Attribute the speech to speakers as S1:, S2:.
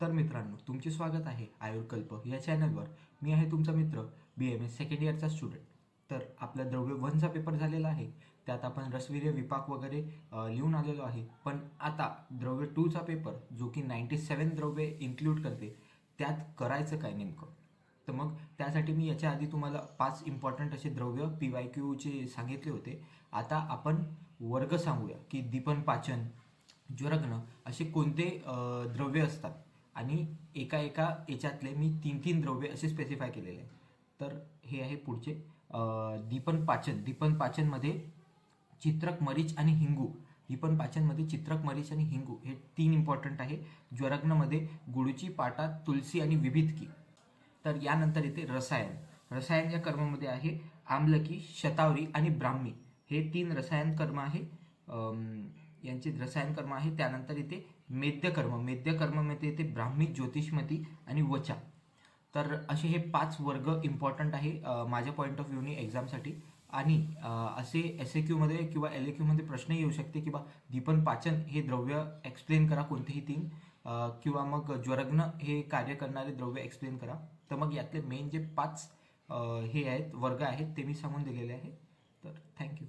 S1: तर मित्रांनो, तुमचे स्वागत आहे आयुर्कल्प या चॅनलवर. मी आहे तुमचा मित्र BMS सेकंड इयरचा स्टुडंट. तर आपला द्रव्य 1चा पेपर झालेला आहे. त्यात आपण रसवीर्य विपाक वगैरे लिहून आलेलो आहे. पण आता द्रव्य 2चा पेपर जो की 97 द्रव्ये इन्क्लूड करते, त्यात करायचं काय नेमकं? तर मग त्यासाठी मी याच्या आधी तुम्हाला 5 इम्पॉर्टंट असे द्रव्य PYQचे सांगितले होते. आता आपण वर्ग सांगूया की दीपन पाचन, ज्वरग्न असे कोणते द्रव्य असतात आणि एका एका याच्यातले मी 3 द्रव्य असे स्पेसिफाय केलेले आहे. तर हे आहे पुढचे. दीपन पाचन. दीपन पाचनमध्ये चित्रक, मरीच आणि हिंगू. दीपन पाचनमध्ये चित्रक, मरीच आणि हिंगू हे 3 इम्पॉर्टंट आहे. ज्वरग्नमध्ये गुळूची, पाटा, तुलसी आणि विभितकी. तर यानंतर येते रसायन. रसायन या कर्मामध्ये आहे आम्लकी, शतावरी आणि ब्राह्मी. हे 3 रसायन कर्म आहे. यांचे रसायन कर्म आहे. त्यानंतर येते मेद्यकर्म. मेद्यकर्मामध्ये येते ब्राह्मी, ज्योतिषमती आणि वचा. तर असे हे 5 वर्ग इम्पॉर्टंट आहे माझ्या पॉईंट ऑफ व्ह्यूने एक्झामसाठी. आणि असे SAQ मध्ये किंवा LAQ मध्ये प्रश्न येऊ शकते की बा दीपन पाचन हे द्रव्य एक्सप्लेन करा कोणतेही 3, किंवा मग ज्वरग्न हे कार्य करणारे द्रव्य एक्सप्लेन करा. तर मग यातले मेन जे 5 हे आहेत वर्ग आहेत ते मी सांगून दिलेले आहे. तर थँक्यू.